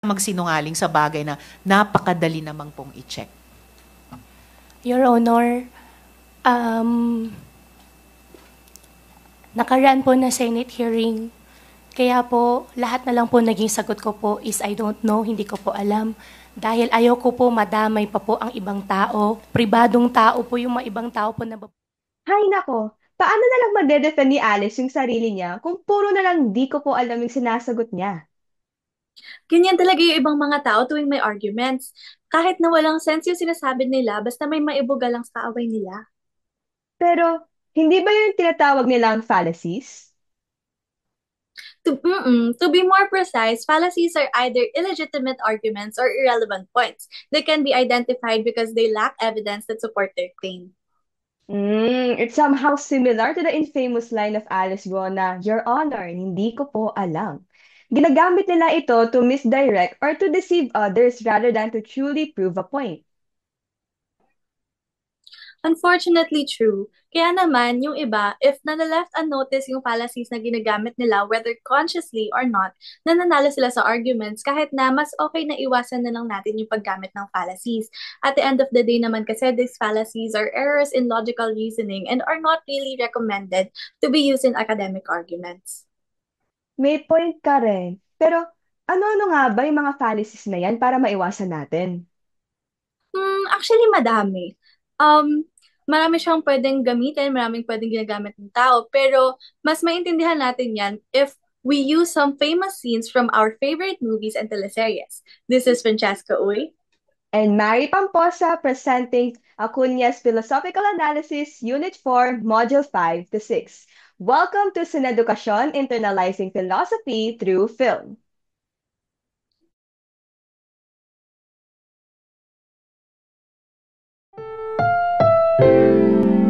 magsinungaling sa bagay na napakadali namang pong i-check. Your Honor, nakaraan po na Senate hearing. Kaya po, lahat na lang po naging sagot ko po is I don't know, hindi ko po alam. Dahil ayaw ko po madamay pa po ang ibang tao. Pribadong tao po yung mga ibang tao po na... Hay nako, paano na lang magde-defend ni Alice yung sarili niya kung puro na lang di ko po alam yung sinasagot niya? Ganyan talaga yung ibang mga tao tuwing may arguments. Kahit na walang sense yung sinasabi nila, basta may maibuga lang sa kaaway nila. Pero, hindi ba yun tinatawag nilang fallacies? To be more precise, fallacies are either illegitimate arguments or irrelevant points. They can be identified because they lack evidence that support their claim. It's somehow similar to the infamous line of Alice Go na, Your Honor, hindi ko po alam. Ginagamit nila ito to misdirect or to deceive others rather than to truly prove a point. Unfortunately true. Kaya naman, yung iba, if na-left unnoticed yung fallacies na ginagamit nila, whether consciously or not, nananalo sila sa arguments kahit na mas okay na iwasan na lang natin yung paggamit ng fallacies. At the end of the day naman kasi, these fallacies are errors in logical reasoning and are not really recommended to be used in academic arguments. May point ka rin. Pero, ano-ano nga ba yung mga fallacies na yan para maiwasan natin? Actually, madami. Marami siyang pwedeng gamitin, maraming pwedeng ginagamit ng tao, pero mas maintindihan natin yan if we use some famous scenes from our favorite movies and teleseries. This is Francesca Uy. And Mary Pamposa presenting Acuña's Philosophical Analysis, Unit 4, Module 5 to 6. Welcome to Sinedukasyon, Internalizing Philosophy Through Film.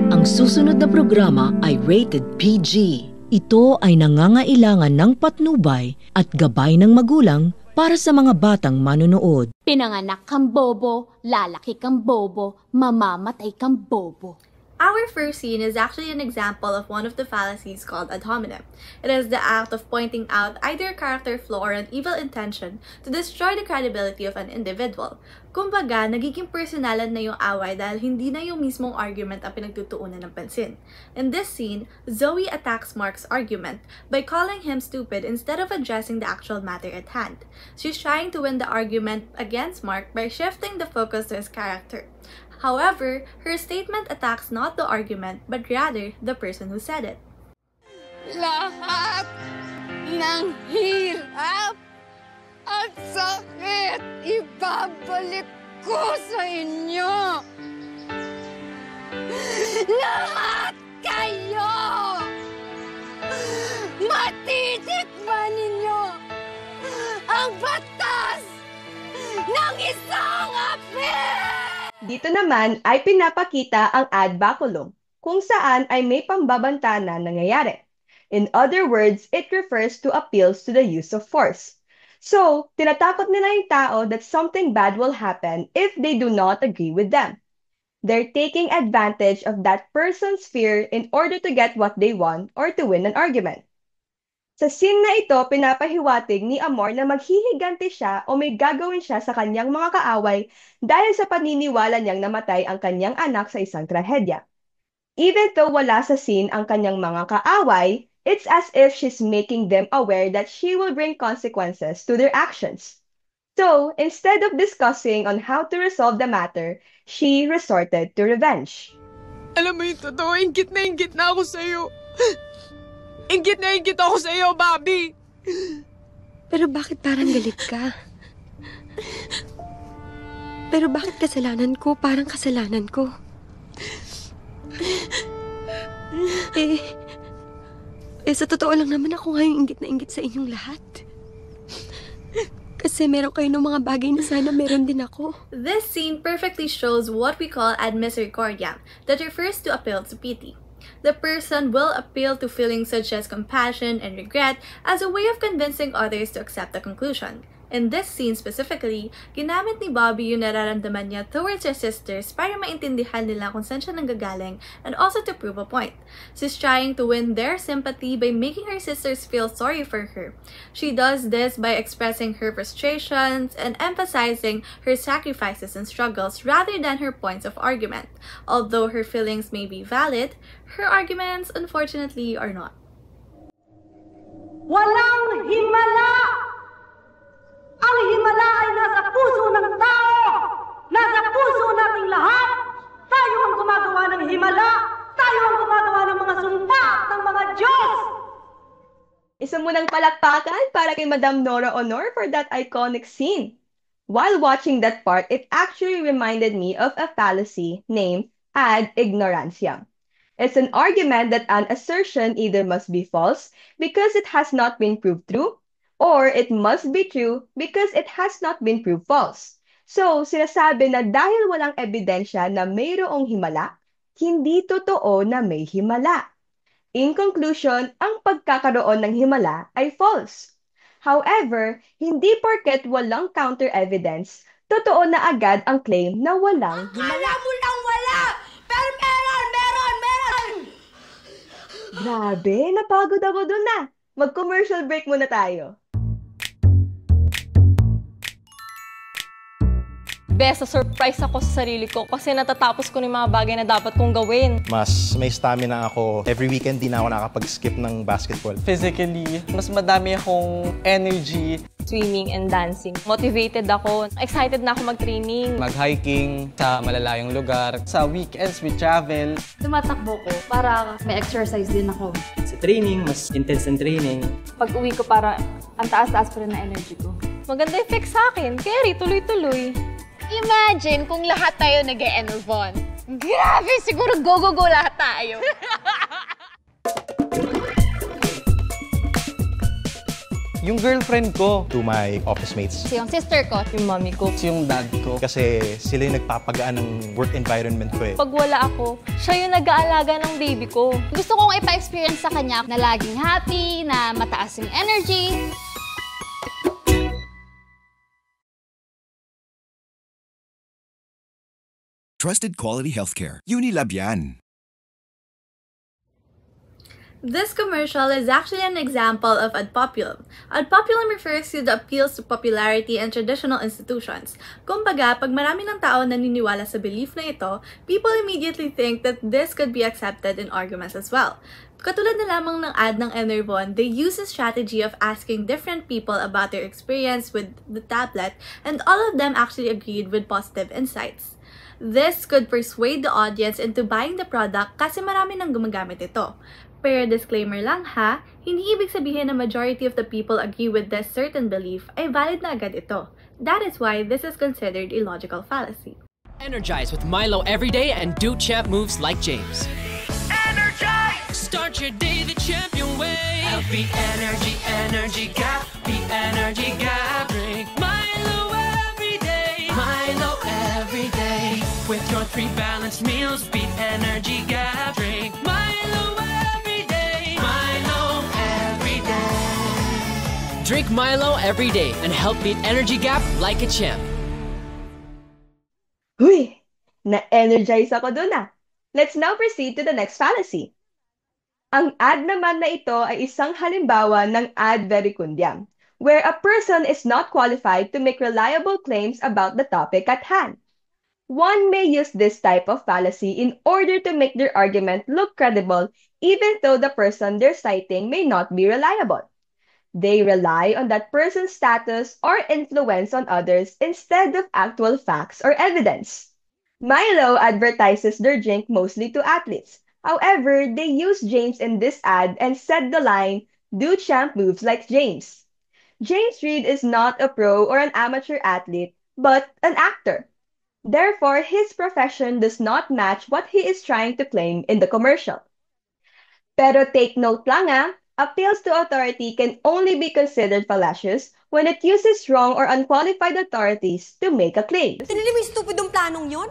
Ang susunod na programa ay rated PG. Ito ay nangangailangan ng patnubay at gabay ng magulang para sa mga batang manonood. Pinanganak kang bobo, lalaki kang bobo, mamamatay kang bobo. Our first scene is actually an example of one of the fallacies called ad hominem. It is the act of pointing out either a character flaw or an evil intention to destroy the credibility of an individual. Kumbaga, nagiging personalan na yung away dahil hindi na yung mismong argument ang pinagtutuunan ng pansin. In this scene, Zoe attacks Mark's argument by calling him stupid instead of addressing the actual matter at hand. She's trying to win the argument against Mark by shifting the focus to his character. However, her statement attacks not the argument, but rather the person who said it. Lahat ng hirap at sakit ibabalik ko sa inyo. Lahat kayo! Matitikman ninyo ang batas ng isang api! Dito naman ay pinapakita ang ad baculum, kung saan ay may pambabanta na nangyayari. In other words, it refers to appeals to the use of force. So, tinatakot nila yung tao that something bad will happen if they do not agree with them. They're taking advantage of that person's fear in order to get what they want or to win an argument. Sa scene na ito, pinapahiwatig ni Amor na maghihiganti siya o may gagawin siya sa kanyang mga kaaway dahil sa paniniwala niyang namatay ang kanyang anak sa isang trahedya. Even though wala sa scene ang kanyang mga kaaway, it's as if she's making them aware that she will bring consequences to their actions. So, instead of discussing on how to resolve the matter, she resorted to revenge. Alam mo yung totoo, inggit na ako sa'yo. Inggit ako sa iyo, Bobby! Pero bakit parang galit ka? Pero bakit kasalanan ko parang kasalanan ko? Sa totoo lang naman ako nga yung inggit na inggit sa inyong lahat. Kasi meron kayo ng mga bagay na sana meron din ako. This scene perfectly shows what we call ad misericordiam, that refers to appeal to pity. The person will appeal to feelings such as compassion and regret as a way of convincing others to accept the conclusion. In this scene specifically, ginamit ni Bobby yung nararamdaman niya towards her sisters para maintindihan nila kung saan siya nanggagaling and also to prove a point. She's trying to win their sympathy by making her sisters feel sorry for her. She does this by expressing her frustrations and emphasizing her sacrifices and struggles rather than her points of argument. Although her feelings may be valid, her arguments unfortunately are not. Walang himala! Ang himala ay nasa puso ng tao! Nasa puso nating lahat! Tayo ang gumagawa ng himala! Tayo ang gumagawa ng mga sumpa ng mga Diyos! Isa munang palakpakan para kay Madam Nora Honor for that iconic scene. While watching that part, it actually reminded me of a fallacy named ad ignorantiam. It's an argument that an assertion either must be false because it has not been proved true, or it must be true because it has not been proved false. So, sinasabi na dahil walang ebidensya na mayroong himala, hindi totoo na may himala. In conclusion, ang pagkakaroon ng himala ay false. However, hindi porket walang counter-evidence, totoo na agad ang claim na walang himala. Alam mo lang wala! Pero meron! Grabe, napagod ako dun na. Mag-commercial break muna tayo. Best, surprise ako sa sarili ko kasi natatapos ko yung mga bagay na dapat kong gawin. Mas may stamina ako. Every weekend di na ako nakapag-skip ng basketball. Physically, mas madami akong energy. Swimming and dancing. Motivated ako. Excited na ako mag-training. Mag-hiking sa malalayong lugar. Sa weekends, we travel. Tumatakbo ko para may exercise din ako. Sa training, mas intense ang training. Pag uwi ko para ang taas-taas pa rin na energy ko. Maganda effect sa akin. Carry, tuloy-tuloy. Imagine kung lahat tayo nag-e-enervon. Grabe, siguro go-go-go lahat tayo. Yung girlfriend ko. To my office mates. Yung sister ko. Yung mommy ko. Yung dad ko. Kasi sila yung nagpapagaan ng work environment ko eh. Pag wala ako, siya yung nag-aalaga ng baby ko. Gusto kong ipa-experience sa kanya na laging happy, na mataas yung energy. Trusted quality healthcare. Unilab yan. This commercial is actually an example of ad populum. Ad populum refers to the appeals to popularity and traditional institutions. Kumbaga, pag marami ng tao naniniwala sa belief na ito, people immediately think that this could be accepted in arguments as well. Katulad na lamang ng ad ng Enervon, they use a strategy of asking different people about their experience with the tablet, and all of them actually agreed with positive insights. This could persuade the audience into buying the product kasi marami nang gumagamit ito. Pero disclaimer lang ha, hindi ibig sabihin na majority of the people agree with this certain belief ay valid na agad ito. That is why this is considered a logical fallacy. Energize with Milo every day and do champ moves like James. Energize! Start your day the champion way. Healthy energy, energy gap, the energy gap. Drink Milo every day. Milo every day. With your 3 balanced meals, beat energy gap. Drink Milo every day. Milo every day. Drink Milo every day and help beat energy gap like a champ. Huy! Na-energize ako dun ah. Let's now proceed to the next fallacy. Ang ad naman na ito ay isang halimbawa ng ad verecundiam, where a person is not qualified to make reliable claims about the topic at hand. One may use this type of fallacy in order to make their argument look credible even though the person they're citing may not be reliable. They rely on that person's status or influence on others instead of actual facts or evidence. Milo advertises their drink mostly to athletes. However, they use James in this ad and said the line, "Do champ moves like James." James Reid is not a pro or an amateur athlete, but an actor. Therefore, his profession does not match what he is trying to claim in the commercial. Pero take note lang appeals to authority can only be considered fallacious when it uses wrong or unqualified authorities to make a claim. Tinili mo yung stupid yung planong yun?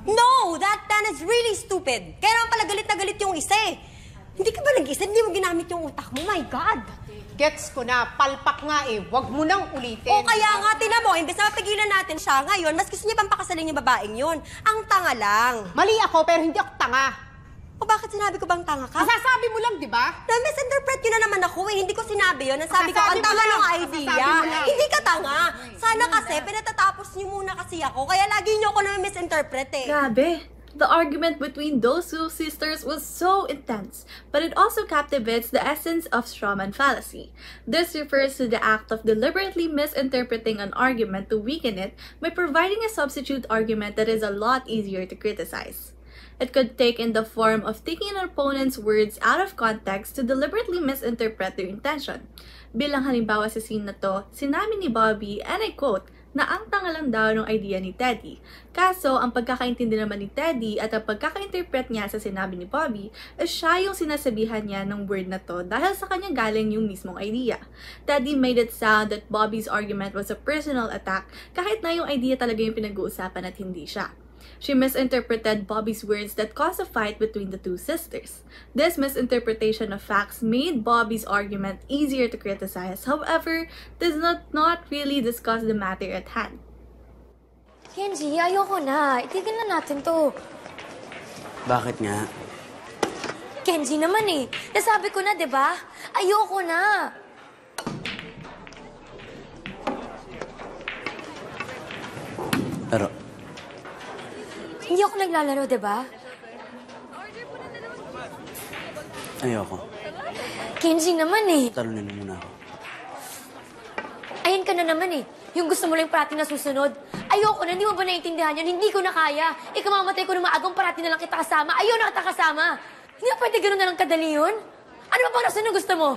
No! That plan is really stupid. Kaya naman pala galit na galit yung isa eh. Hindi ka ba nag-isa? Hindi mo ginamit yung utak mo? My God! Gets ko na, palpak nga eh. Huwag mo nang ulitin. O kaya nga, tinan mo, imbes na mapigilan natin siya ngayon, mas gusto niya pang pakasalin yung babaeng yun. Ang tanga lang. Mali ako, pero hindi ako tanga. O bakit sinabi ko bang tanga ka? Masasabi mo lang, di ba? Na-misinterpret nyo na naman ako eh. Hindi ko sinabi yun. Ang sabi ko, ang tanga ng idea. Hindi ka tanga. Sana kasi, pinatatapos nyo muna kasi ako. Kaya lagi nyo ako na-misinterpret eh. Grabe. The argument between those two sisters was so intense, but it also captivates the essence of strawman fallacy. This refers to the act of deliberately misinterpreting an argument to weaken it by providing a substitute argument that is a lot easier to criticize. It could take in the form of taking an opponent's words out of context to deliberately misinterpret their intention. Bilang halimbawa sa scene na to, sinabi ni Bobby, and I quote, na ang tanga lang daw ng idea ni Teddy. Kaso, ang pagkakaintindi naman ni Teddy at ang pagkaka-interpret niya sa sinabi ni Bobby ay siya yung sinasabihan niya ng word na to dahil sa kanya galing yung mismong idea. Teddy made it sound that Bobby's argument was a personal attack kahit na yung idea talaga yung pinag-uusapan at hindi siya. She misinterpreted Bobby's words that caused a fight between the two sisters. This misinterpretation of facts made Bobby's argument easier to criticize. However, does not really discuss the matter at hand. Kenji, ayoko na. Itigil na natin to. Bakit nga? Kenji naman eh. Nasabi ko na, di ba? Ayoko na. Pero, hindi ako naglalaro, di ba? ayoko. Kenji naman eh. Talunin mo muna ako. Ayan ka na naman eh. Yung gusto mo lang parati na susunod. Ayoko na, hindi mo ba naiintindihan yun? Hindi ko na kaya. Ikamamatay ko ng maagang parati na lang kita kasama. Ayaw na kita kasama. Hindi ba pwede ganun na lang kadali yun? Ano ba bang rason na gusto mo?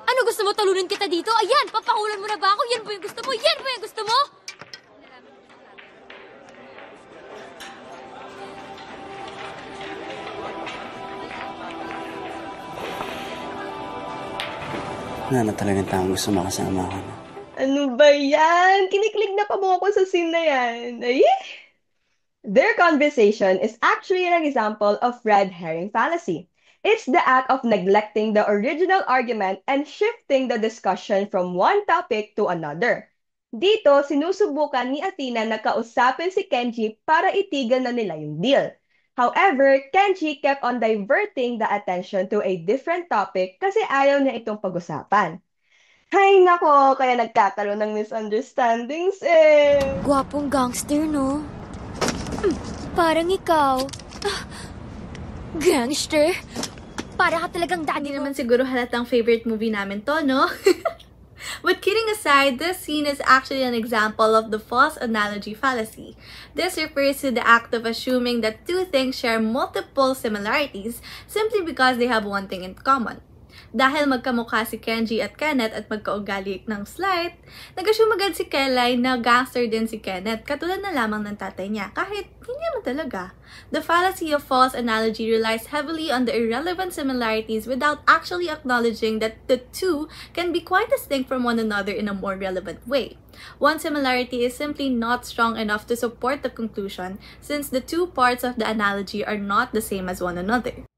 Ano gusto mo? Talunin kita dito? Ayan, papakulan mo na ba ako? Yan ba yung gusto mo? Yan ba yung gusto mo? Wala na talagang taong gusto makasama ako. Ano ba yan? Kiniklig na pa mo ako sa scene na yan. Ay! Their conversation is actually an example of red herring fallacy. It's the act of neglecting the original argument and shifting the discussion from one topic to another. Dito, sinusubukan ni Athena na kausapin si Kenji para itigil na nila yung deal. However, Kenji kept on diverting the attention to a different topic kasi ayaw niya itong pag-usapan. Hay nako, kaya nagkakaroon ng misunderstandings eh. Gwapong gangster, no? Parang ikaw. Gangster? Para ka talagang daddy naman siguro halatang favorite movie namin to, no? But kidding aside, this scene is actually an example of the false analogy fallacy. This refers to the act of assuming that two things share multiple similarities simply because they have one thing in common. Dahil magkamukha si Kenji at Kenneth at magkaugali ng slight, nag-assume agad si Kelly na gangster din si Kenneth, katulad na lamang ng tatay niya, kahit hindi naman talaga. The fallacy of false analogy relies heavily on the irrelevant similarities without actually acknowledging that the two can be quite distinct from one another in a more relevant way. One similarity is simply not strong enough to support the conclusion since the two parts of the analogy are not the same as one another.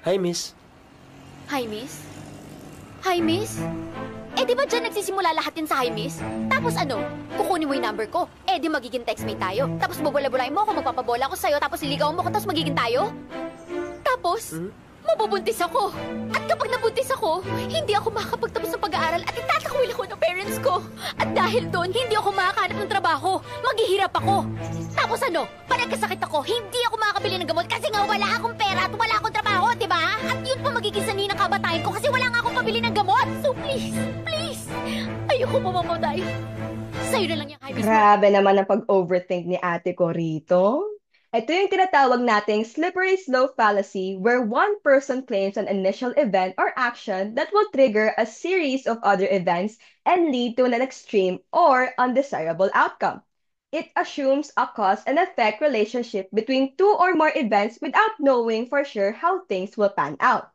Hi, miss. Hi, miss? Hi, miss? Eh, di ba dyan nagsisimula lahat yun sa hi, miss? Tapos ano? Kukunin mo yung number ko. Eh, di magiging textmate tayo. Tapos bubula-bulayin mo ako, magpapabola ako sa'yo, tapos iligaw mo ko, tapos magiging tayo? Tapos, mabubuntis ako. At kapag nabuntis ako, hindi ako makakapagtapos ng pag-aaral at itatakwil ako ng parents ko. At dahil doon, hindi ako makakahanap ng trabaho. Maghihirap ako. Tapos ano? Parang kasakit ako, hindi ako makakabili ng gamot kasi nga wala akong pera at wala akong trabaho, di ba? At yun pa magiging sanhi ng kabatayan ko kasi wala nga akong pabili ng gamot. So please, please, ayoko mamamatay. Sa'yo na lang yung high. Grabe naman ang pag-overthink ni ate ko rito. Ito yung tinatawag nating slippery slope fallacy where one person claims an initial event or action that will trigger a series of other events and lead to an extreme or undesirable outcome. It assumes a cause and effect relationship between two or more events without knowing for sure how things will pan out.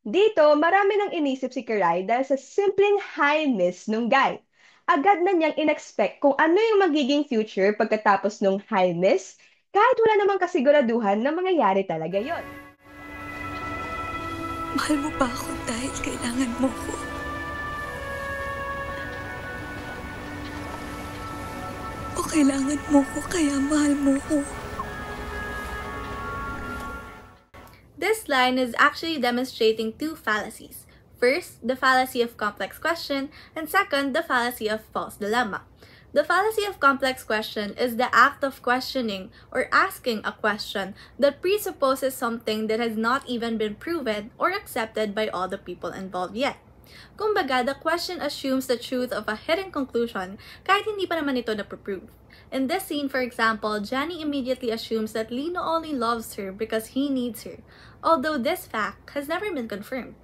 Dito, marami nang inisip si Kirai dahil sa simpleng high miss nung guy. Agad na niyang inexpect kung ano yung magiging future pagkatapos nung high miss, kahit wala namang kasiguraduhan na mangyayari talaga yon. Mahal mo ba ako dahil kailangan mo ko? O kailangan mo ko kaya mahal mo ko? This line is actually demonstrating two fallacies. First, the fallacy of complex question, and second, the fallacy of false dilemma. The fallacy of complex question is the act of questioning or asking a question that presupposes something that has not even been proven or accepted by all the people involved yet. Kumbaga, the question assumes the truth of a hidden conclusion kahit hindi pa naman ito na-prove. In this scene, for example, Jenny immediately assumes that Lino only loves her because he needs her, although this fact has never been confirmed.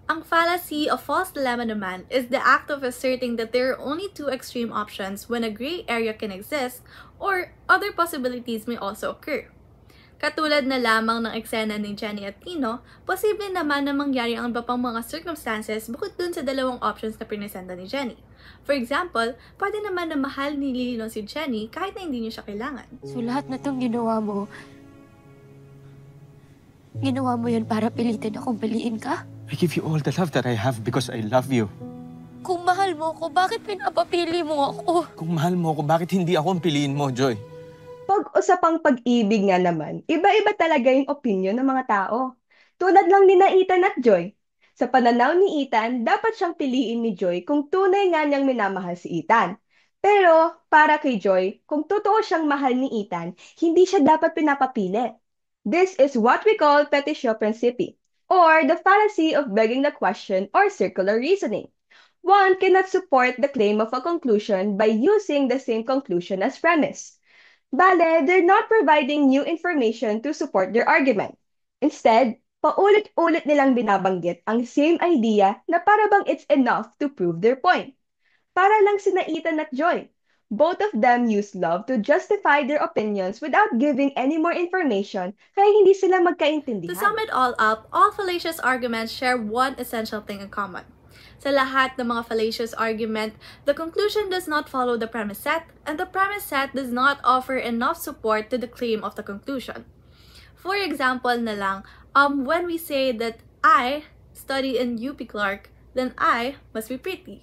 Ang fallacy of false dilemma naman is the act of asserting that there are only two extreme options when a gray area can exist or other possibilities may also occur. Katulad na lamang ng eksena ni Jenny at Lino, posible naman na mangyari ang iba pang mga circumstances bukod dun sa dalawang options na pinesenta ni Jenny. For example, pwede naman na mahal ni Lino si Jenny kahit na hindi niya siya kailangan. So lahat na itong ginawa mo yun para pilitin akong piliin ka? I give you all the love that I have because I love you. Kung mahal mo ako, bakit pinapapili mo ako? Kung mahal mo ako, bakit hindi ako ang piliin mo, Joy? Pag-usapang pag-ibig nga naman, iba-iba talaga yung opinion ng mga tao. Tulad lang ni Ethan at Joy. Sa pananaw ni Ethan, dapat siyang piliin ni Joy kung tunay nga niyang minamahal si Ethan. Pero para kay Joy, kung totoo siyang mahal ni Ethan, hindi siya dapat pinapapili. This is what we call petitio principii, or the fallacy of begging the question or circular reasoning. One cannot support the claim of a conclusion by using the same conclusion as premise. Bale, they're not providing new information to support their argument. Instead, paulit-ulit nilang binabanggit ang same idea na para bang it's enough to prove their point. Para lang sina Ethan at Joy. Both of them use love to justify their opinions without giving any more information kaya hindi sila magkaintindihan. To sum it all up, all fallacious arguments share one essential thing in common. Sa lahat ng mga fallacious argument, the conclusion does not follow the premise set, and the premise set does not offer enough support to the claim of the conclusion. For example na lang, when we say that I study in UP Clark, then I must be pretty.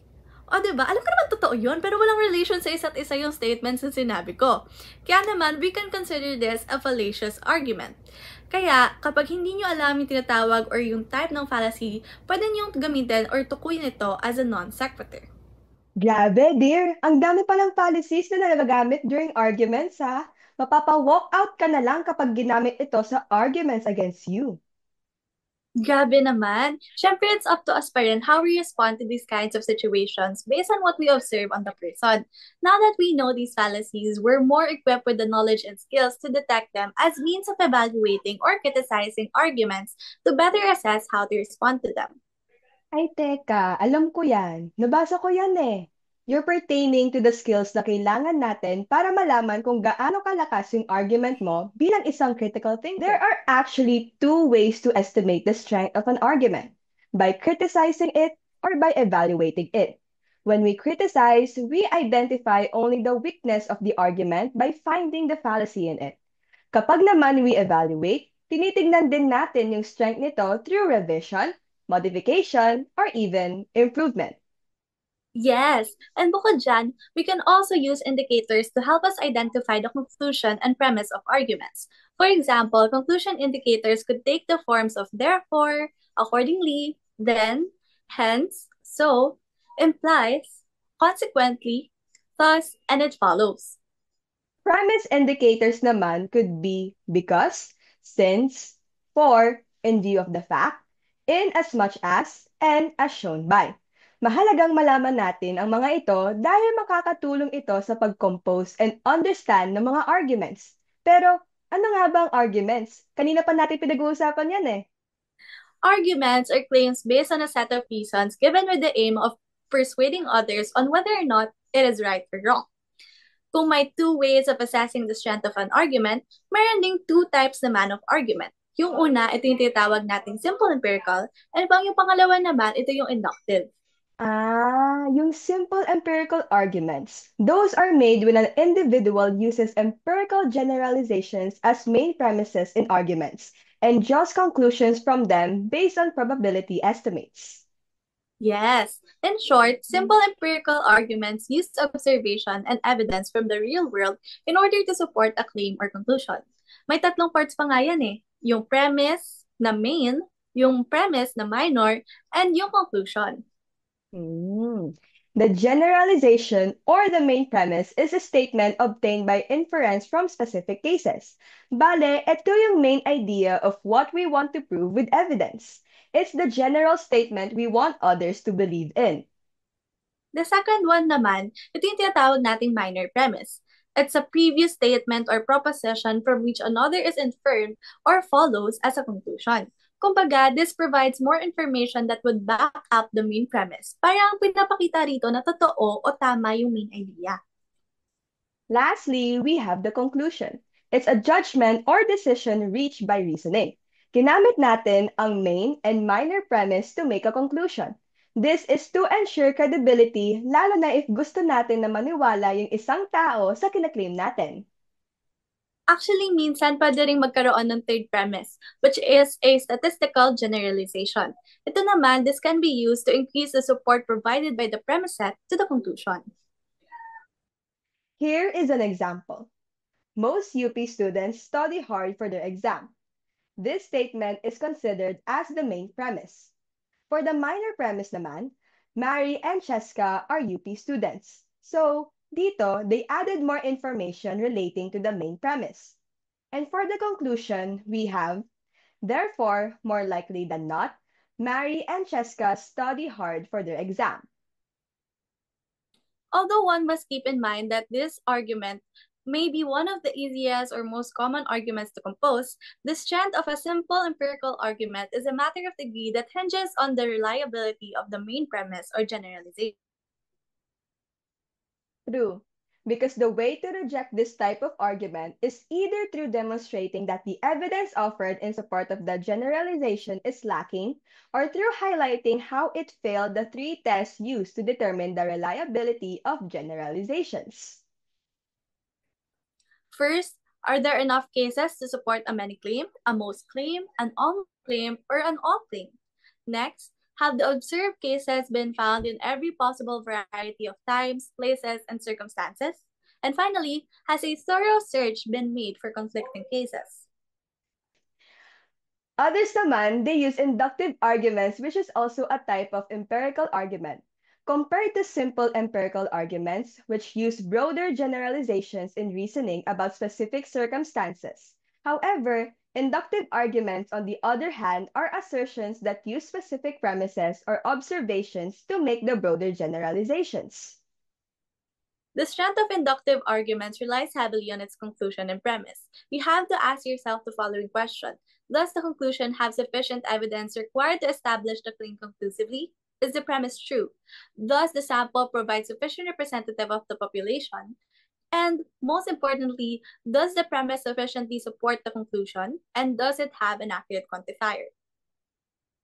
O diba, alam ko naman totoo yun, pero walang relation sa isa't isa yung statements na sinabi ko. Kaya naman, we can consider this a fallacious argument. Kaya, kapag hindi nyo alam yung tinatawag or yung type ng fallacy, pwede nyo gamitin or tukuyin ito as a non sequitur. Grabe, dear. Ang dami palang fallacies na nagagamit during arguments, ha? Mapapa-walk out ka na lang kapag ginamit ito sa arguments against you. Grabe naman. Siyempre, it's up to us pa rin how we respond to these kinds of situations based on what we observe on the person. Now that we know these fallacies, we're more equipped with the knowledge and skills to detect them as means of evaluating or criticizing arguments to better assess how to respond to them. Ay, teka. Alam ko yan. Nabasa ko yan eh. You're pertaining to the skills na kailangan natin para malaman kung gaano kalakas yung argument mo bilang isang critical thinker. There are actually two ways to estimate the strength of an argument, by criticizing it or by evaluating it. When we criticize, we identify only the weakness of the argument by finding the fallacy in it. Kapag naman we evaluate, tinitignan din natin yung strength nito through revision, modification, or even improvement. Yes, and bukod dyan, we can also use indicators to help us identify the conclusion and premise of arguments. For example, conclusion indicators could take the forms of therefore, accordingly, then, hence, so, implies, consequently, thus, and it follows. Premise indicators naman could be because, since, for, in view of the fact, in as much as, and as shown by. Mahalagang malaman natin ang mga ito dahil makakatulong ito sa pag-compose and understand ng mga arguments. Pero, ano nga ba ang arguments? Kanina pa natin pinag-uusapan yan eh. Arguments are claims based on a set of reasons given with the aim of persuading others on whether or not it is right or wrong. Kung may two ways of assessing the strength of an argument, mayroon ding two types naman of argument. Yung una, ito yung tinatawag nating simple empirical, and yung pangalawa naman, ito yung inductive. Yung simple empirical arguments. Those are made when an individual uses empirical generalizations as main premises in arguments. and draws conclusions from them based on probability estimates. Yes. In short, simple empirical arguments use observation and evidence from the real world in order to support a claim or conclusion. May tatlong parts pa nga yan eh. Yung premise na main, yung premise na minor, and yung conclusion. The generalization or the main premise is a statement obtained by inference from specific cases. Bale, ito yung main idea of what we want to prove with evidence. It's the general statement we want others to believe in. The second one naman, ito yung tinatawag nating minor premise. It's a previous statement or proposition from which another is inferred or follows as a conclusion. Kumbaga, this provides more information that would back up the main premise. Parang pinapakita rito na totoo o tama yung main idea. Lastly, we have the conclusion. It's a judgment or decision reached by reasoning. Ginamit natin ang main and minor premise to make a conclusion. This is to ensure credibility, lalo na if gusto natin na maniwala yung isang tao sa kinaklaim natin. Actually, minsan pwede rin magkaroon ng third premise, which is a statistical generalization. Ito naman, this can be used to increase the support provided by the premise set to the conclusion. Here is an example. Most UP students study hard for their exam. This statement is considered as the main premise. For the minor premise naman, Mary and Cheska are UP students. So, dito, they added more information relating to the main premise. And for the conclusion, we have, therefore, more likely than not, Mary and Cheska study hard for their exam. Although one must keep in mind that this argument may be one of the easiest or most common arguments to compose, the strength of a simple empirical argument is a matter of degree that hinges on the reliability of the main premise or generalization. True, because the way to reject this type of argument is either through demonstrating that the evidence offered in support of the generalization is lacking, or through highlighting how it failed the three tests used to determine the reliability of generalizations. First, are there enough cases to support a many claim, a most claim, an almost claim, or an all claim? Next, have the observed cases been found in every possible variety of times, places, and circumstances? And finally, has a thorough search been made for conflicting cases? Others naman, they use inductive arguments, which is also a type of empirical argument. Compared to simple empirical arguments, which use broader generalizations in reasoning about specific circumstances. However, inductive arguments, on the other hand, are assertions that use specific premises or observations to make the broader generalizations. The strength of inductive arguments relies heavily on its conclusion and premise. You have to ask yourself the following question. Does the conclusion have sufficient evidence required to establish the claim conclusively? Is the premise true? Does the sample provide sufficient representative of the population? And most importantly, does the premise sufficiently support the conclusion? And does it have an accurate quantifier?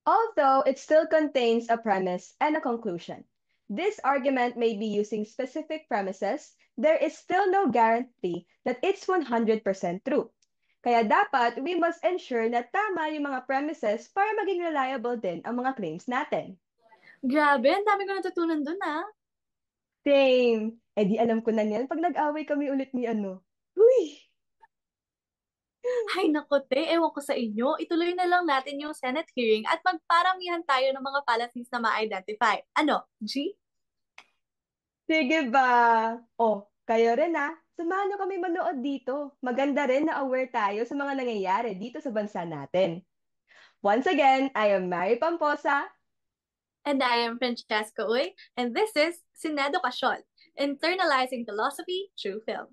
Although it still contains a premise and a conclusion, this argument may be using specific premises, there is still no guarantee that it's 100% true. Kaya dapat, we must ensure na tama yung mga premises para maging reliable din ang mga claims natin. Grabe, ang dami ko natutunan dun ah. Same. Eh di alam ko na niyan pag nag-away kami ulit ni ano. Uy! Ay naku te, ewan ko sa inyo. Ituloy na lang natin yung Senate hearing at magparamihan tayo ng mga fallacies na ma-identify. Ano, G? Sige ba? Oh, kayo rin ah. Samahan nyo kami manood dito. Maganda rin na aware tayo sa mga nangyayari dito sa bansa natin. Once again, I am Mary Pamposa. And I am Francesca Uy, and this is Sin Edukasyon, Internalizing Philosophy Through Film.